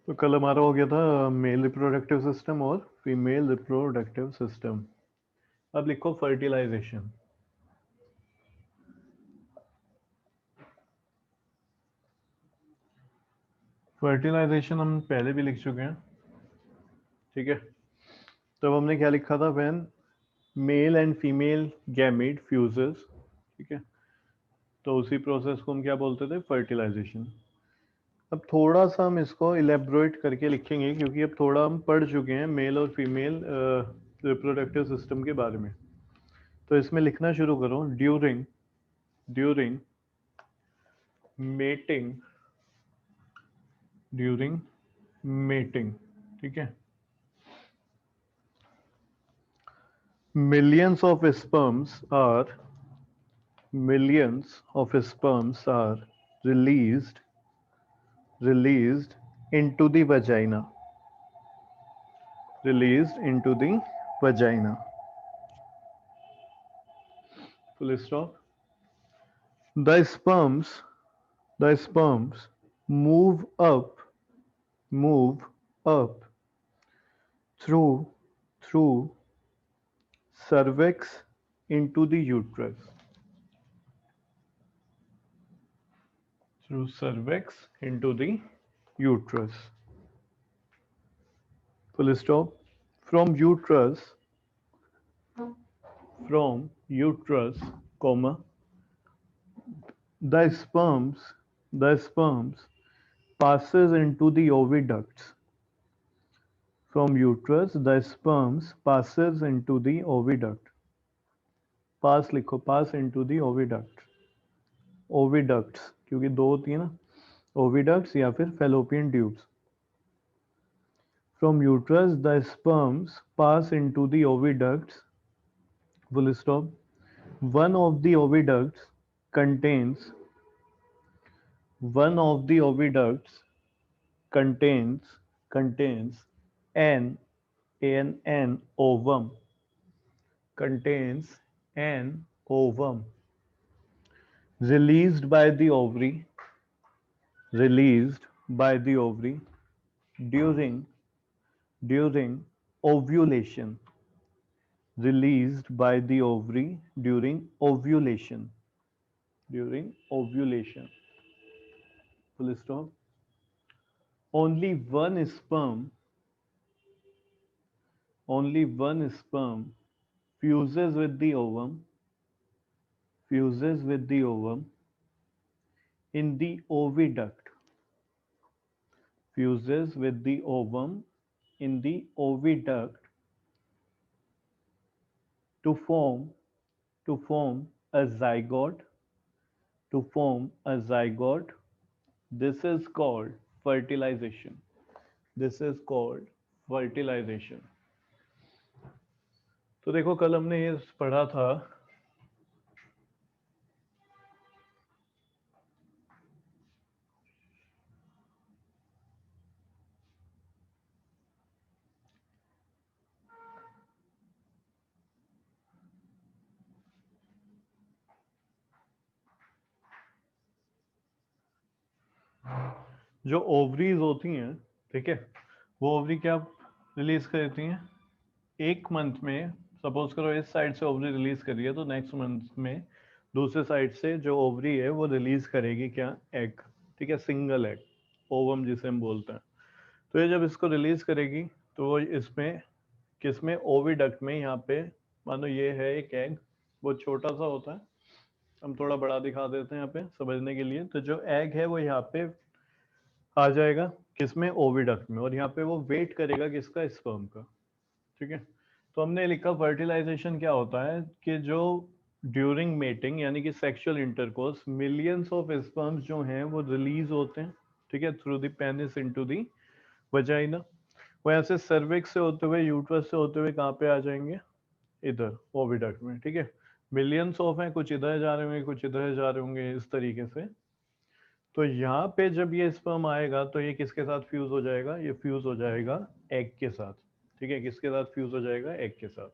तो कल हमारा हो गया था मेल रिप्रोडक्टिव सिस्टम और फीमेल रिप्रोडक्टिव सिस्टम। अब लिखो फर्टिलाइजेशन। फर्टिलाइजेशन हम पहले भी लिख चुके हैं, ठीक है। तब हमने क्या लिखा था, when male and female gamete fuses, ठीक है। तो उसी प्रोसेस को हम क्या बोलते थे, फर्टिलाइजेशन। अब थोड़ा सा हम इसको इलेबोरेट करके लिखेंगे क्योंकि अब थोड़ा हम पढ़ चुके हैं मेल और फीमेल रिप्रोडक्टिव सिस्टम के बारे में। तो इसमें लिखना शुरू करो, during during mating, during mating, ठीक है। millions of sperms are millions of sperms are released released into the vagina, released into the vagina, full stop. The sperms move up move up through through cervix into the uterus, through cervix into the uterus, full stop. from uterus from uterus, comma, the sperms passes into the oviducts. From uterus the sperms passes into the oviduct. पास लिखो, पास into the oviduct, oviducts क्योंकि दो होती है ना, oviducts या फिर fallopian tubes. From uterus the sperms pass into the oviducts, full stop. One of the oviducts contains one of the oviducts contains an an ovum, contains an ovum released by the ovary, released by the ovary during during ovulation, released by the ovary during ovulation, during ovulation, full stop. only one sperm only one sperm fuses with the ovum, fuses with the ovum in the oviduct, fuses with the ovum in the oviduct to form to form a zygote, to form a zygote. This is called fertilization. This is called fertilization. तो देखो कल हमने ये पढ़ा था, जो ovaries होती हैं, ठीक है, वो ओवरी क्या रिलीज करती हैं एक मंथ में। सपोज करो इस साइड से ओवरी रिलीज करी है तो नेक्स्ट मंथ में दूसरे साइड से जो ओवरी है वो रिलीज करेगी क्या, एग, ठीक है, सिंगल एग, ओवम जिसे हम बोलते हैं। तो ये जब इसको रिलीज करेगी तो वो इसमें किसमें, ओविडक्ट में। यहाँ पे मानो ये है एक एग, वो छोटा सा होता है, हम थोड़ा बड़ा दिखा देते हैं यहाँ पे समझने के लिए। तो जो एग है वो यहाँ पे आ जाएगा किसमें, ओविडक्ट में, और यहाँ पे वो वेट करेगा किसका, स्पर्म का, ठीक है। तो हमने लिखा फर्टिलाइजेशन क्या होता है कि जो ड्यूरिंग मेटिंग यानी कि sexual intercourse millions of sperms जो हैं वो रिलीज होते हैं, ठीक है, through the penis into the vagina. वो ऐसे सर्विक्स से होते हुए, यूट्रस से होते हुए कहाँ पे आ जाएंगे, इधर ओविडक्ट में, ठीक है। मिलियंस ऑफ हैं, कुछ इधर जा रहे होंगे कुछ इधर जा रहे होंगे, इस तरीके से। तो यहाँ पे जब ये स्पर्म आएगा तो ये किसके साथ फ्यूज हो जाएगा, ये फ्यूज हो जाएगा एग के साथ, ठीक है, किसके साथ फ्यूज हो जाएगा, एग के साथ।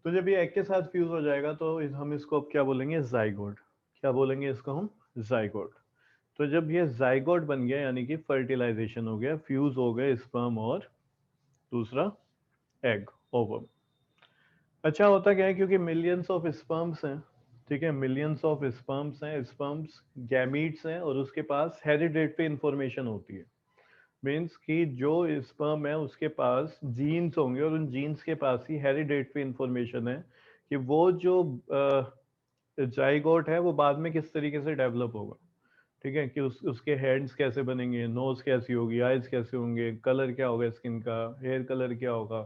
तो जब ये एग के साथ फ्यूज हो जाएगा तो हम इसको अब क्या बोलेंगे, जाइगोट। क्या बोलेंगे इसको हम, जाइगोट। तो जब ये जाइगोट बन गया यानी कि फर्टिलाइजेशन हो गया, फ्यूज हो गए स्पर्म और दूसरा एग, ओवम। अच्छा होता क्या है, क्योंकि मिलियंस ऑफ स्पर्म्स हैं, ठीक है, मिलियंस ऑफ स्पर्म्स हैं, स्पर्म्स गैमीट्स हैं, और उसके पास हेरिडेटरी इंफॉर्मेशन होती है। मीन्स कि जो स्पर्म है उसके पास जीन्स होंगे, और उन जीन्स के पास ही हेरिडेटरी इंफॉर्मेशन है कि वो जो जाइगोट है वो बाद में किस तरीके से डेवलप होगा। ठीक है, कि उसके हैंड्स कैसे बनेंगे, नोज कैसी होगी, आइज कैसे होंगे, कलर क्या होगा स्किन का, हेयर कलर क्या होगा,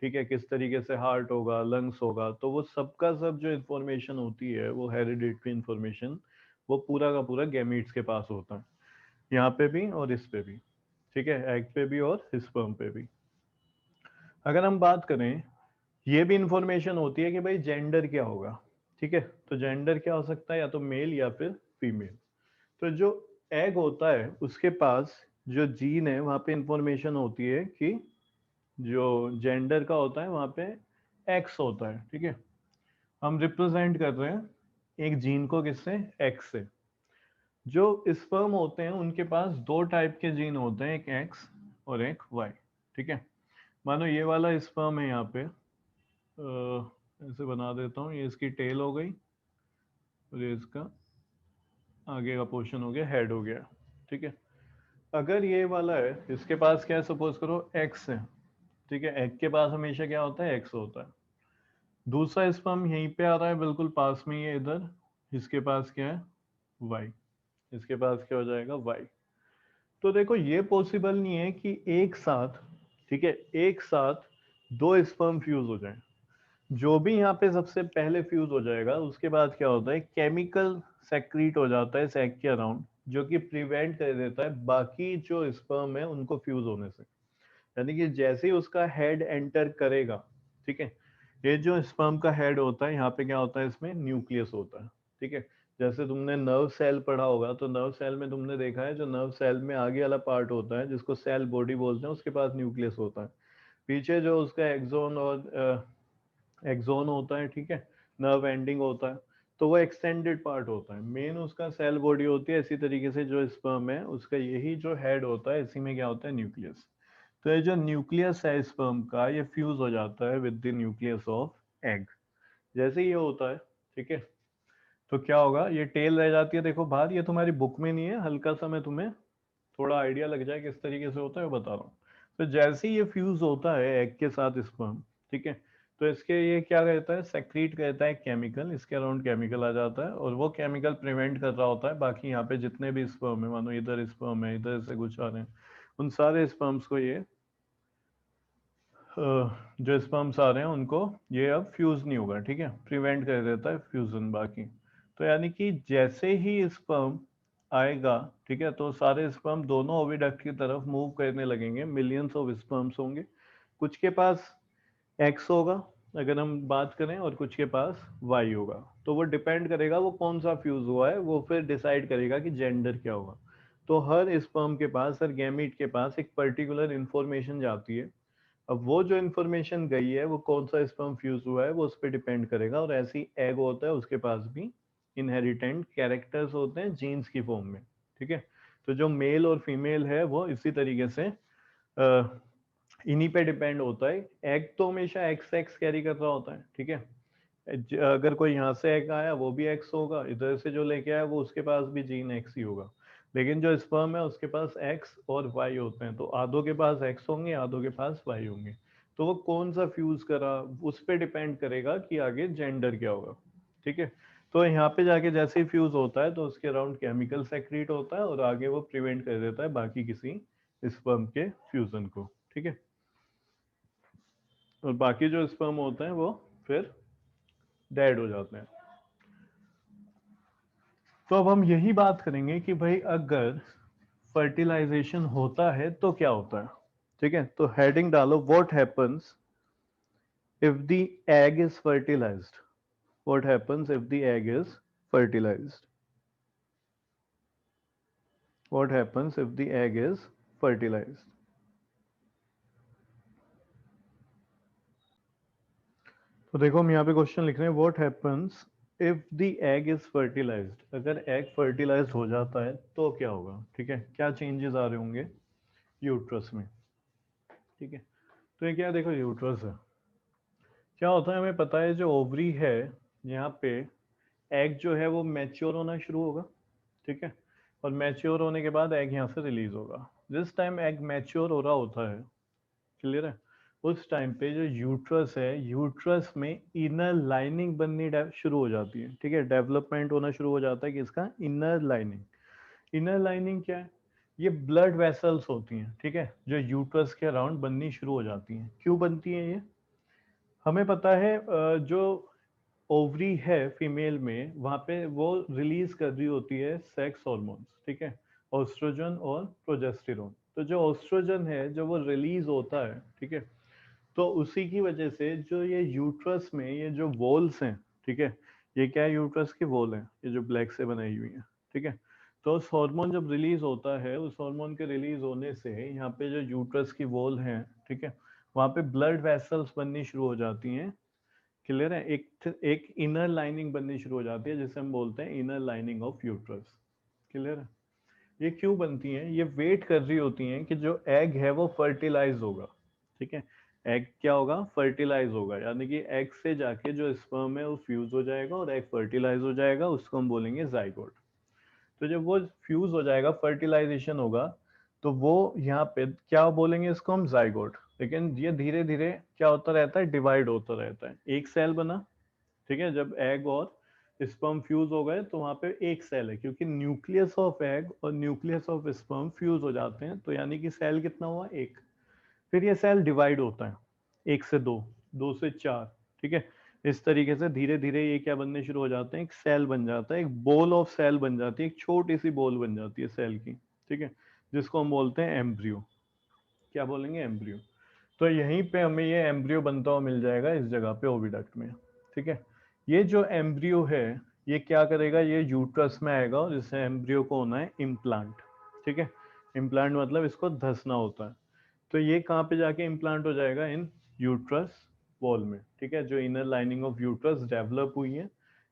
ठीक है, किस तरीके से हार्ट होगा, लंग्स होगा, तो वो सबका सब जो इन्फॉर्मेशन होती है वो हेरिडिटरी इन्फॉर्मेशन, वो पूरा का पूरा गैमीट्स के पास होता है, यहाँ पे भी और इस पे भी, ठीक है, एग पे भी और स्पर्म पे भी। अगर हम बात करें, ये भी इंफॉर्मेशन होती है कि भाई जेंडर क्या होगा, ठीक है, तो जेंडर क्या हो सकता है, या तो मेल या फिर फीमेल। तो जो एग होता है उसके पास जो जीन है वहां पे इंफॉर्मेशन होती है कि जो जेंडर का होता है वहां पे एक्स होता है, ठीक है, हम रिप्रेजेंट कर रहे हैं एक जीन को किससे, एक्स से। जो स्पर्म होते हैं उनके पास दो टाइप के जीन होते हैं, एक एक्स और एक वाई, ठीक है। मानो ये वाला स्पर्म है यहाँ पे, ऐसे बना देता हूँ, ये इसकी टेल हो गई और ये इसका आगे का पोर्शन हो गया, हेड हो गया, ठीक है। अगर ये वाला है, इसके पास क्या है, सपोज करो एक्स है, ठीक है, एग के पास हमेशा क्या होता है, एक्स होता है। दूसरा स्पर्म यहीं पे आ रहा है, बिल्कुल पास में ही है इधर, इसके पास क्या है, वाई, इसके पास क्या हो जाएगा, वाई। तो देखो ये पॉसिबल नहीं है कि एक साथ, ठीक है, एक साथ दो स्पर्म फ्यूज हो जाए। जो भी यहाँ पे सबसे पहले फ्यूज हो जाएगा उसके बाद क्या होता है, केमिकल सेक्रीट हो जाता है एग के अराउंड, जो कि प्रिवेंट कर देता है बाकी जो स्पर्म है उनको फ्यूज होने से। यानी कि जैसे ही उसका हेड एंटर करेगा, ठीक है, ये जो स्पर्म का हेड होता है यहाँ पे क्या होता है, इसमें न्यूक्लियस होता है, ठीक है। जैसे तुमने नर्व सेल पढ़ा होगा, तो नर्व सेल में तुमने देखा है, जो नर्व सेल में आगे वाला पार्ट होता है जिसको सेल बॉडी बोलते हैं, उसके पास न्यूक्लियस होता है। पीछे जो उसका एक्सोन और एक्सोन होता है, ठीक है, नर्व एंडिंग होता है, तो वो एक्सटेंडेड पार्ट होता है, मेन उसका सेल बॉडी होती है। इसी तरीके से जो स्पर्म है उसका यही जो हेड होता है, इसी में क्या होता है, न्यूक्लियस। तो ये जो न्यूक्लियस है स्पर्म का, ये फ्यूज हो जाता है with the nucleus of egg. जैसे ये होता है, ठीक है, तो क्या होगा, ये टेल रह जाती है देखो बाहर, ये तुम्हारी बुक में नहीं है, हल्का सा मैं तुम्हें थोड़ा आइडिया लग जाए किस तरीके से होता है वो बता रहा हूँ। तो जैसे ही ये फ्यूज होता है एग के साथ स्पर्म, ठीक है, तो इसके ये क्या कहता है, सेक्रीट कहता है केमिकल, इसके अराउंड केमिकल आ जाता है, और वो केमिकल प्रिवेंट कर रहा होता है बाकी यहाँ पे जितने भी स्पर्म है, मानो इधर स्पर्म है, इधर से कुछ आ रहे हैं, उन सारे स्पर्म्स को ये जो स्पर्म्स आ रहे हैं उनको ये अब फ्यूज नहीं होगा, ठीक है, प्रिवेंट कर देता है फ्यूजन बाकी। तो यानी कि जैसे ही स्पर्म आएगा, ठीक है, तो सारे स्पर्म दोनों ओविडक्ट की तरफ मूव करने लगेंगे, मिलियंस ऑफ स्पर्म्स होंगे, कुछ के पास एक्स होगा अगर हम बात करें, और कुछ के पास वाई होगा। तो वो डिपेंड करेगा वो कौन सा फ्यूज हुआ है, वो फिर डिसाइड करेगा कि जेंडर क्या होगा। तो हर स्पर्म के पास, हर गैमीट के पास एक पर्टिकुलर इंफॉर्मेशन जाती है। अब वो जो इन्फॉर्मेशन गई है वो कौन सा स्पर्म फ्यूज हुआ है वो उस पर डिपेंड करेगा, और ऐसी एग होता है उसके पास भी इनहेरिटेंट कैरेक्टर्स होते हैं जीन्स की फॉर्म में, ठीक है। तो जो मेल और फीमेल है वो इसी तरीके से इन्हीं पे डिपेंड होता है। एग तो हमेशा एक्स एक्स कैरी कर रहा होता है, ठीक है, अगर कोई यहाँ से एग आया वो भी एक्स होगा, इधर से जो लेके आया वो उसके पास भी जीन एक्स ही होगा। लेकिन जो स्पर्म है उसके पास एक्स और वाई होते हैं, तो आधों के पास एक्स होंगे, आधों के पास वाई होंगे। तो वो कौन सा फ्यूज करा उस पर डिपेंड करेगा कि आगे जेंडर क्या होगा, ठीक है। तो यहाँ पे जाके जैसे ही फ्यूज होता है तो उसके अराउंड केमिकल सेक्रीट होता है, और आगे वो प्रिवेंट कर देता है बाकी किसी स्पर्म के फ्यूजन को, ठीक है। और बाकी जो स्पर्म होते हैं वो फिर डेड हो जाते हैं। तो अब हम यही बात करेंगे कि भाई अगर फर्टिलाइजेशन होता है तो क्या होता है, ठीक है। तो हेडिंग डालो, what happens if the egg is fertilised, what happens if the egg is fertilised, what happens if the egg is fertilised. तो देखो हम यहाँ पे क्वेश्चन लिख रहे हैं, what happens if the egg is fertilised, अगर एग फर्टिलाइज्ड हो जाता है तो क्या होगा, ठीक है, क्या चेंजेस आ रहे होंगे यूट्रस में, ठीक है। तो ये क्या, देखो यूट्रस है, क्या होता है हमें पता है, जो ओवरी है यहाँ पे एग जो है वो मैच्योर होना शुरू होगा, ठीक है, और मैच्योर होने के बाद एग यहाँ से रिलीज होगा। जिस टाइम एग मैच्योर हो रहा होता है, क्लियर है, उस टाइम पे जो यूट्रस है, यूट्रस में इनर लाइनिंग बननी शुरू हो जाती है, ठीक है, डेवलपमेंट होना शुरू हो जाता है कि इसका इनर लाइनिंग। इनर लाइनिंग क्या है, ये ब्लड वेसल्स होती हैं, ठीक है, जो यूट्रस के अराउंड बननी शुरू हो जाती हैं। क्यों बनती हैं ये, हमें पता है जो ओवरी है फीमेल में, वहाँ पे वो रिलीज कर रही होती है सेक्स हॉर्मोन्स, ठीक है, ऑस्ट्रोजन और प्रोजेस्टेरोन। तो जो ऑस्ट्रोजन है जो वो रिलीज होता है, ठीक है, तो उसी की वजह से जो ये यूट्रस में ये जो वॉल्स हैं, ठीक है, ये क्या है, यूट्रस की वॉल है, ये जो ब्लैक से बनाई हुई है, ठीक है। तो उस हार्मोन जब रिलीज होता है, उस हार्मोन के रिलीज होने से यहाँ पे जो यूट्रस की वॉल है, ठीक है, वहाँ पे ब्लड वेसल्स बननी शुरू हो जाती हैं, क्लियर है, एक इनर लाइनिंग बननी शुरू हो जाती है जिसे हम बोलते हैं inner lining of uterus, clear है। ये क्यों बनती हैं, ये वेट कर रही होती हैं कि जो एग है वो फर्टिलाइज होगा, ठीक है, एग क्या होगा, फर्टिलाइज होगा, यानी कि एग से जाके जो स्पर्म है वो फ्यूज हो जाएगा और एग फर्टिलाइज हो जाएगा, उसको हम बोलेंगे जाइगोट। तो जब वो फ्यूज हो जाएगा, फर्टिलाइजेशन होगा, तो वो यहाँ पे क्या बोलेंगे, इसको हम जाइगोट। लेकिन ये धीरे धीरे क्या होता रहता है, डिवाइड होता रहता है, एक सेल बना, ठीक है, जब एग और स्पर्म फ्यूज हो गए तो वहां पे एक सेल है, क्योंकि न्यूक्लियस ऑफ एग और न्यूक्लियस ऑफ स्पर्म फ्यूज हो जाते हैं, तो यानी कि सेल कितना हुआ, एक। फिर ये सेल डिवाइड होता है, एक से दो, दो से चार, ठीक है, इस तरीके से धीरे धीरे ये क्या बनने शुरू हो जाते हैं, एक सेल बन जाता है, एक बॉल ऑफ सेल बन जाती है, एक छोटी सी बॉल बन जाती है सेल की, ठीक है, जिसको हम बोलते हैं एम्ब्रियो। क्या बोलेंगे, एम्ब्रियो। तो यहीं पे हमें ये एम्ब्रियो बनता हुआ मिल जाएगा इस जगह पे, ओविडक्ट में, ठीक है। ये जो एम्ब्रियो है ये क्या करेगा, ये यूट्रस में आएगा और इस एम्ब्रियो को होना है इम्प्लांट, ठीक है, इम्प्लांट मतलब इसको धंसना होता है। तो ये कहाँ पे जाके इम्प्लांट हो जाएगा, इन यूट्रस वॉल में, ठीक है, जो inner lining of uterus develop हुई है,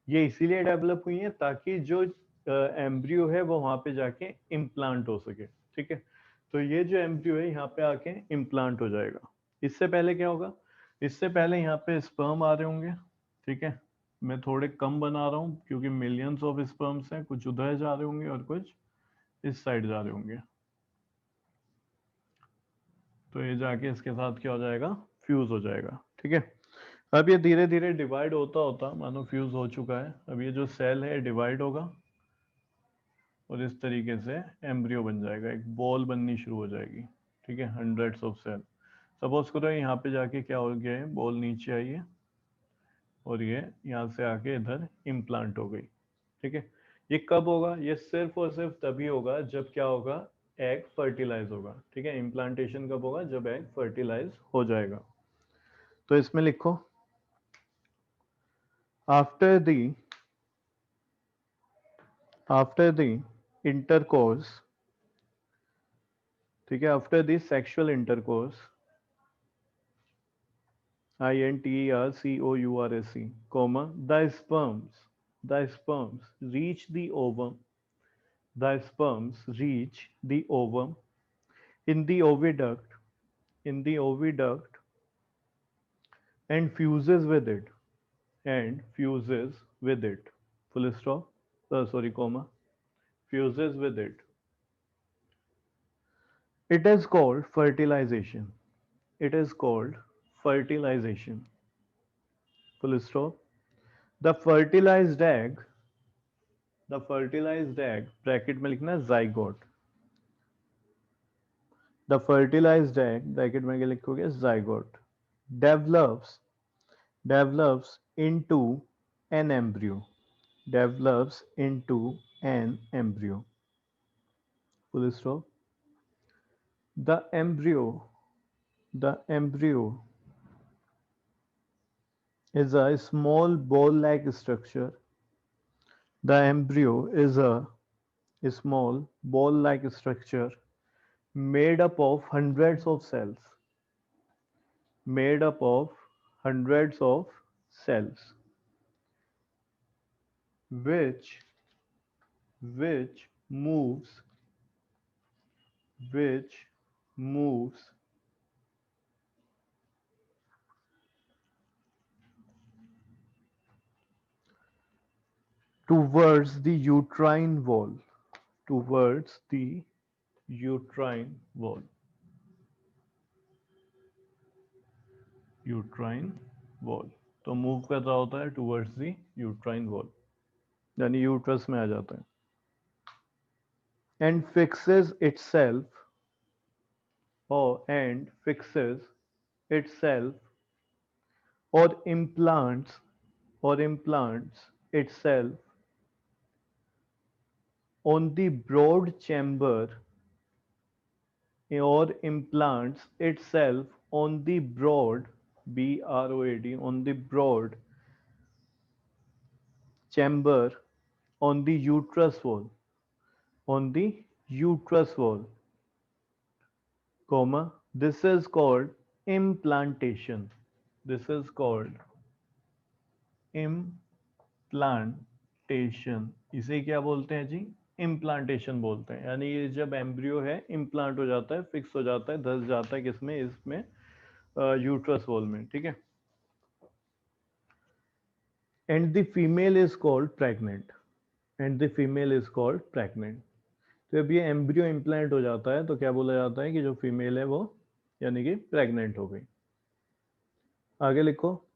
ये इसीलिए डेवलप हुई है ताकि जो एम्ब्रियो है वो वहां पे जाके इम्प्लांट हो सके, ठीक है। तो ये जो एम्ब्रियो है यहाँ पे आके इम्प्लांट हो जाएगा। इससे पहले क्या होगा, इससे पहले यहाँ पे स्पर्म आ रहे होंगे, ठीक है, मैं थोड़े कम बना रहा हूँ क्योंकि मिलियंस ऑफ स्पर्म्स हैं, कुछ उधर जा रहे होंगे और कुछ इस साइड जा रहे होंगे। तो ये जाके इसके साथ क्या हो जाएगा, फ्यूज हो जाएगा, ठीक है। अब ये धीरे धीरे डिवाइड होता होता मानो फ्यूज हो चुका है, अब ये जो सेल है डिवाइड होगा और इस तरीके से एम्ब्रियो बन जाएगा, एक बॉल बननी शुरू हो जाएगी, ठीक है, हंड्रेड्स ऑफ सेल। सपोज करो यहाँ पे जाके क्या हो गया है, बॉल नीचे आई है और ये यहाँ से आके इधर इम्प्लांट हो गई, ठीक है। ये कब होगा, ये सिर्फ और सिर्फ तभी होगा जब क्या होगा, एग फर्टिलाइज होगा, ठीक है, इम्प्लांटेशन कब होगा, जब एग फर्टिलाइज हो जाएगा। तो इसमें लिखो, after the after the intercourse, ठीक है, after the sexual intercourse, INTERCOURSE, comma, the sperms reach the ovum, the sperms reach the ovum in the oviduct, in the oviduct, and fuses with it, and fuses with it, full stop, sorry, comma, fuses with it. It is called fertilization. It is called fertilization, full stop. The fertilized egg, the fertilized egg, bracket में लिखना zygote, the fertilized egg, bracket में क्या लिखोगे, zygote, develops develops into an embryo, develops into an embryo, full stop. The embryo is a small ball-like structure. The embryo is a small ball-like structure made up of hundreds of cells, made up of hundreds of cells. which which moves which moves towards the uterine wall, towards the uterine wall, uterine wall। तो move कर रहा होता है towards the uterine wall, यानी uterus में आ जाता है। And fixes itself, or and fixes itself, or implants itself on the broad chamber, or implants itself on the broad, BROAD, on the broad chamber, on the uterus wall, on the uterus wall, comma, this is called implantation, this is called implantation. इसे क्या बोलते हैं जी? Implantation बोलते हैं। यानी ये जब embryo है इम्प्लांट हो जाता है, फिक्स हो जाता है, धस जाता है किसमें? इसमें यूट्रस वॉल में, ठीक है। And the female is called pregnant, and the female is called pregnant. तो जब ये एम्ब्रियो इम्प्लांट हो जाता है तो क्या बोला जाता है कि जो फीमेल है वो यानी कि प्रेग्नेंट हो गई। आगे लिखो,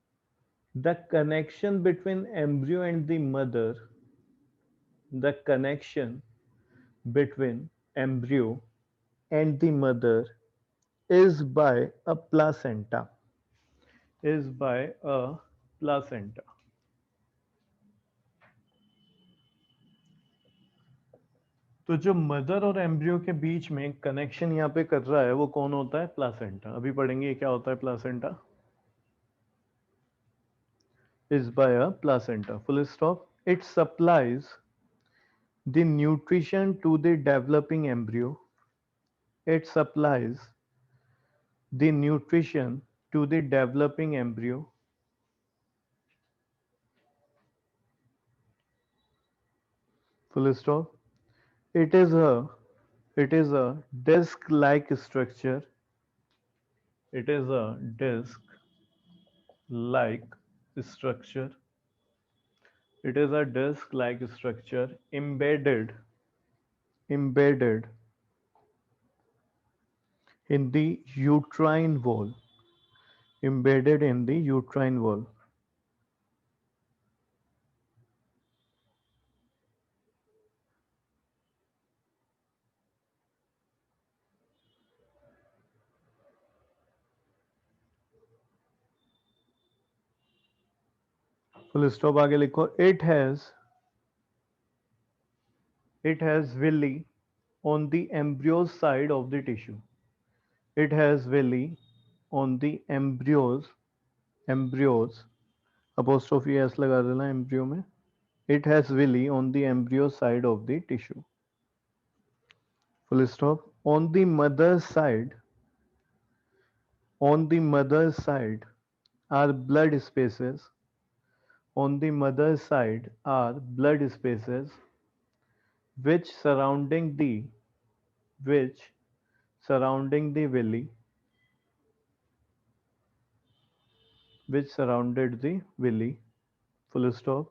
the connection between embryo and the mother, the connection between embryo and the mother is by a placenta, is by a placenta। तो जो मदर और एम्ब्रियो के बीच में कनेक्शन यहाँ पे कर रहा है वो कौन होता है? प्लासेंटा। अभी पढ़ेंगे क्या होता है placenta. is by a placenta, full stop। It supplies the nutrition to the developing embryo, it supplies the nutrition to the developing embryo, full stop। It is a disc-like structure. It is a disc-like structure. It is a disc-like structure embedded in the uterine wall. Embedded in the uterine wall. Full stop। आगे लिखो, it has villi on the embryo's side of the tissue। It has villi on the embryos apostrophe s लगा देना embryo में। It has villi on the embryo side of the tissue, full stop। On the mother's side are blood spaces, on the mother's side are blood spaces which surrounding the villi, which surrounded the villi, full stop।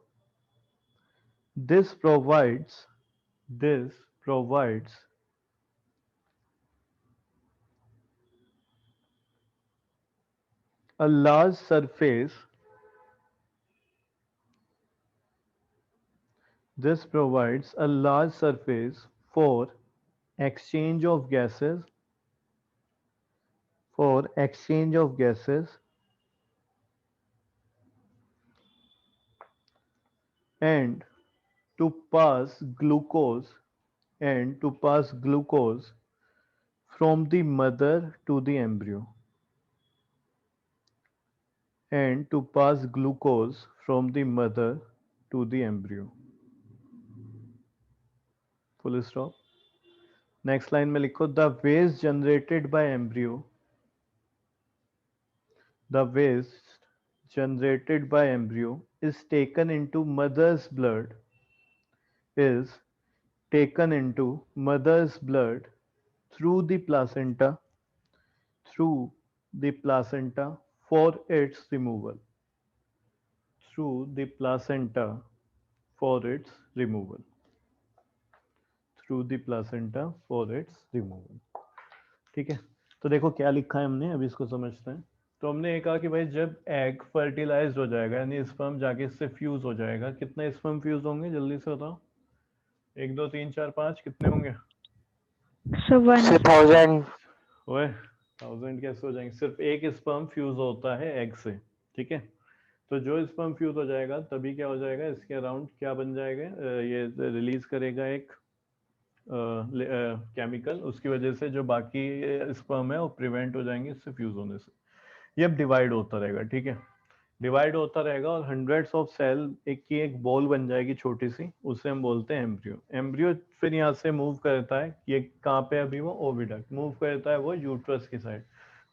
This provides this provides a large surface, this provides a large surface for exchange of gases, for exchange of gases and to pass glucose and to pass glucose from the mother to the embryo, and to pass glucose from the mother to the embryo, full stop। Next line में लिखो, the waste generated by embryo, the waste generated by embryo is taken into mother's blood, is taken into mother's blood through the placenta through the placenta for its removal through the placenta for its removal through the placenta for its removal। ठीक है, तो देखो क्या लिखा है हमने, अभी इसको समझते हैं। तो हमने ये कहा कि भाई जब एग फर्टिलाइज्ड हो जाएगा यानी स्पर्म जाके इससे फ्यूज हो जाएगा, कितने स्पर्म फ्यूज होंगे जल्दी से बताओ? 1 2 3 4 5 कितने होंगे? So one. 1000। ओए 1000 कैसे हो जाएंगे? सिर्फ एक स्पर्म फ्यूज होता है एग से, ठीक है। तो जो स्पर्म फ्यूज हो जाएगा तभी क्या हो जाएगा, इसके अराउंड क्या बन जाएगा, ये रिलीज करेगा एक केमिकल, उसकी वजह से जो बाकी स्पर्म है वो प्रिवेंट हो जाएंगे इससे फ्यूज होने से। ये अब डिवाइड होता रहेगा, ठीक है, डिवाइड होता रहेगा और हंड्रेड्स ऑफ सेल एक की एक बॉल बन जाएगी छोटी सी, उसे हम बोलते हैं एम्ब्रियो। एम्ब्रियो फिर यहाँ से मूव करता है, ये कहाँ पे अभी वो ओविडक्ट मूव करता है वो यूट्रस की साइड,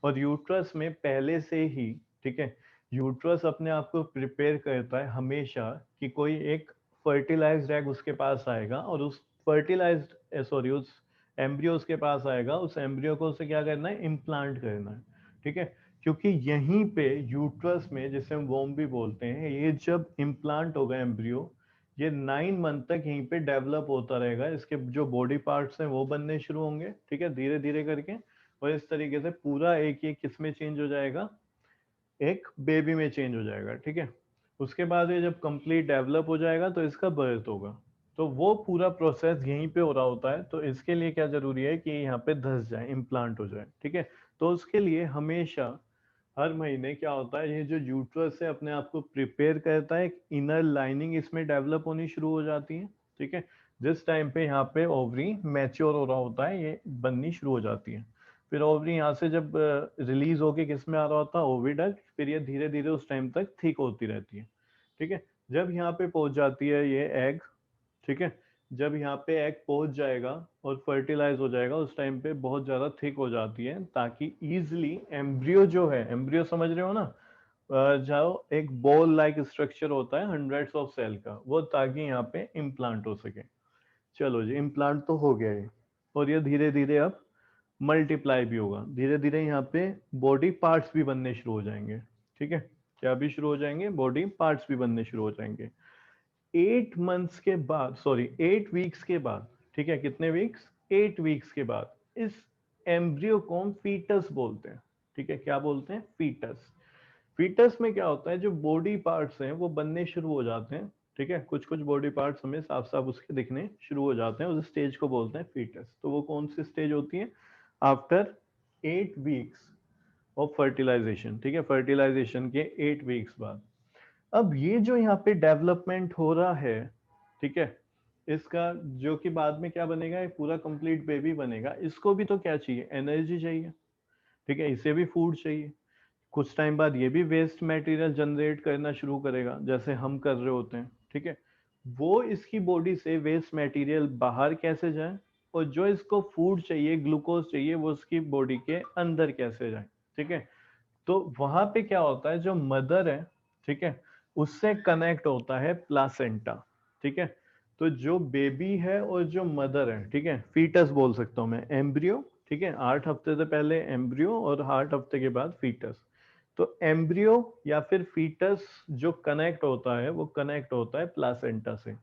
और यूट्रस में पहले से ही, ठीक है, यूट्रस अपने आप को प्रिपेयर करता है हमेशा कि कोई एक फर्टिलाइज्ड एग उसके पास आएगा और उस फर्टिलाइज्ड सॉरी उस एम्ब्रियो उसके पास आएगा, उस एम्ब्रियो को उसे क्या करना है, इम्प्लांट करना है, ठीक है। क्योंकि यहीं पे यूट्रस में, जिसे हम वोम भी बोलते हैं, ये जब इम्प्लांट होगा एम्ब्रियो, ये 9 मंथ तक यहीं पे डेवलप होता रहेगा, इसके जो बॉडी पार्ट्स हैं वो बनने शुरू होंगे, ठीक है, धीरे धीरे करके, और इस तरीके से पूरा एक एक किस में चेंज हो जाएगा, एक बेबी में चेंज हो जाएगा, ठीक है। उसके बाद ये जब कंप्लीट डेवलप हो जाएगा तो इसका बर्थ होगा। तो वो पूरा प्रोसेस यहीं पे हो रहा होता है, तो इसके लिए क्या जरूरी है कि यहाँ पे धस जाए, इम्प्लांट हो जाए, ठीक है। तो उसके लिए हमेशा हर महीने क्या होता है, ये जो यूट्रस है अपने आप को प्रिपेयर करता है, एक इनर लाइनिंग इसमें डेवलप होनी शुरू हो जाती है, ठीक है। जिस टाइम पे यहाँ पे ओवरी मैच्योर हो रहा होता है, ये बननी शुरू हो जाती है। फिर ओवरी यहाँ से जब रिलीज होके किस में आ रहा होता है, ओविडक्ट, फिर ये धीरे धीरे उस टाइम तक थिक होती रहती है, ठीक है। जब यहाँ पे पहुंच जाती है ये एग, ठीक है, जब यहाँ पे एग पहुंच जाएगा और फर्टिलाइज हो जाएगा, उस टाइम पे बहुत ज्यादा थिक हो जाती है, ताकि इजिली एम्ब्रियो जो है, एम्ब्रियो समझ रहे हो ना, जो एक बॉल लाइक स्ट्रक्चर होता है हंड्रेड्स ऑफ सेल का, वो ताकि यहाँ पे इम्प्लांट हो सके। चलो जी, इम्प्लांट तो हो गया है, और ये धीरे धीरे अब मल्टीप्लाई भी होगा, धीरे धीरे यहाँ पे बॉडी पार्ट्स भी बनने शुरू हो जाएंगे, ठीक है। क्या भी शुरू हो जाएंगे, बॉडी पार्ट्स भी बनने शुरू हो जाएंगे। 8 मंथ्स के बाद, सॉरी 8 वीक्स के बाद, ठीक है, कितने वीक्स, 8 वीक्स के बाद इस एम्ब्रियो को हम फीटस बोलते हैं, ठीक है। क्या बोलते हैं, फीटस। फीटस में क्या होता है, जो बॉडी पार्ट्स हैं वो बनने शुरू हो जाते हैं, ठीक है, कुछ कुछ बॉडी पार्ट्स हमें साफ साफ उसके दिखने शुरू हो जाते हैं, उस स्टेज को बोलते हैं फीटस। तो वो कौन सी स्टेज होती है, आफ्टर 8 वीक्स ऑफ फर्टिलाइजेशन, ठीक है, फर्टिलाइजेशन के 8 वीक्स बाद। अब ये जो यहाँ पे डेवलपमेंट हो रहा है, ठीक है, इसका जो कि बाद में क्या बनेगा, एक पूरा कंप्लीट बेबी बनेगा, इसको भी तो क्या चाहिए, एनर्जी चाहिए, ठीक है, इसे भी फूड चाहिए। कुछ टाइम बाद ये भी वेस्ट मटेरियल जनरेट करना शुरू करेगा, जैसे हम कर रहे होते हैं, ठीक है। वो इसकी बॉडी से वेस्ट मटेरियल बाहर कैसे जाए, और जो इसको फूड चाहिए, ग्लूकोज चाहिए, वो उसकी बॉडी के अंदर कैसे जाए, ठीक है। तो वहां पे क्या होता है, जो मदर है, ठीक है, उससे कनेक्ट होता है प्लासेंटा, ठीक है। तो जो बेबी है और जो मदर है, ठीक है, फीटस बोल सकता हूं मैं, एम्ब्रियो, ठीक है, 8 हफ्ते से पहले एम्ब्रियो और 8 हफ्ते के बाद फीटस। तो एम्ब्रियो या फिर फीटस जो कनेक्ट होता है, वो कनेक्ट होता है प्लासेंटा से।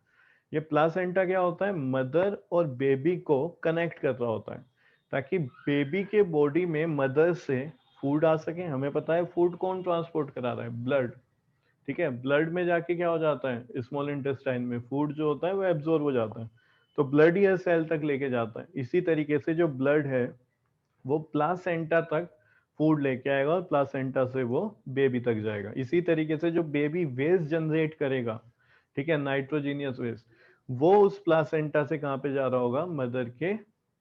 ये प्लासेंटा क्या होता है, मदर और बेबी को कनेक्ट कर रहा होता है, ताकि बेबी के बॉडी में मदर से फूड आ सके। हमें पता है फूड कौन ट्रांसपोर्ट करा रहा है, ब्लड, ठीक है। ब्लड में जाके क्या हो जाता है, स्मॉल इंटेस्टाइन में फूड जो होता है वो एब्जॉर्ब हो जाता है, तो ब्लड ही सेल तक लेके जाता है। इसी तरीके से जो ब्लड है वो प्लासेंटा तक फूड लेके आएगा और प्लासेंटा से वो बेबी तक जाएगा। इसी तरीके से जो बेबी वेस्ट जनरेट करेगा, ठीक है, नाइट्रोजीनियस वेस्ट, वो उस प्लासेंटा से कहाँ पे जा रहा होगा, मदर के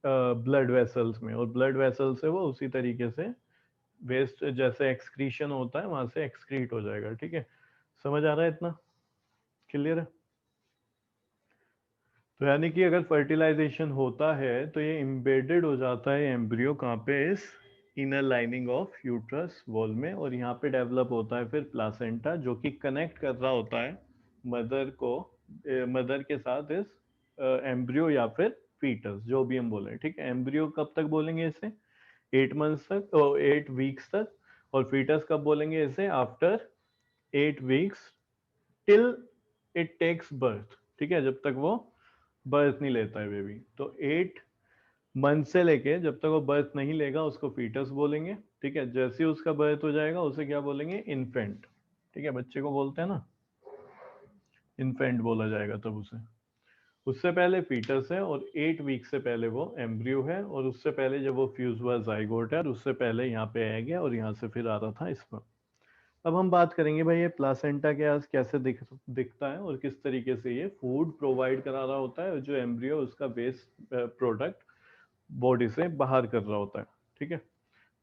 ब्लड वेसल्स में, और ब्लड वेसल से वो उसी तरीके से वेस्ट जैसे एक्सक्रीशन होता है वहां से एक्सक्रीट हो जाएगा, ठीक है। समझ आ रहा है, इतना क्लियर है? तो यानी कि अगर फर्टिलाइजेशन होता है तो ये एम्बेडेड हो जाता है एम्ब्रियो कहाँ पे, इस inner lining of uterus wall में, और यहाँ पे डेवलप होता है फिर प्लासेंटा, जो कि कनेक्ट कर रहा होता है मदर को, मदर के साथ इस एम्ब्रियो या फिर फीटस, जो भी हम बोले, ठीक है। एम्ब्रियो कब तक बोलेंगे इसे? 8 मंथ्स तक, 8 वीक्स तक। और फीटस कब बोलेंगे इसे? After 8 weeks till it takes birth, ठीक है, जब तक वो बर्थ नहीं लेता है बेबी। तो 8 मंथ से लेके जब तक वो बर्थ नहीं लेगा उसको फीटस बोलेंगे, ठीक है। जैसे ही उसका बर्थ हो जाएगा उसे क्या बोलेंगे? इन्फेंट, ठीक है। बच्चे को बोलते हैं ना, इन्फेंट बोला जाएगा तब उसे। उससे पहले फीटस है, और 8 वीक से पहले वो एम्ब्रियो है, और उससे पहले जब वो फ्यूज हुआ जाइगोट है, और उससे पहले यहाँ पे एग है, और यहाँ से फिर आ रहा था स्पर्म। अब हम बात करेंगे भाई ये प्लासेंटा के आज कैसे दिखता है और किस तरीके से ये फूड प्रोवाइड करा रहा होता है, और जो एम्ब्रियो उसका वेस्ट प्रोडक्ट बॉडी से बाहर कर रहा होता है, ठीक है।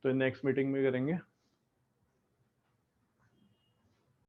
तो नेक्स्ट मीटिंग में करेंगे।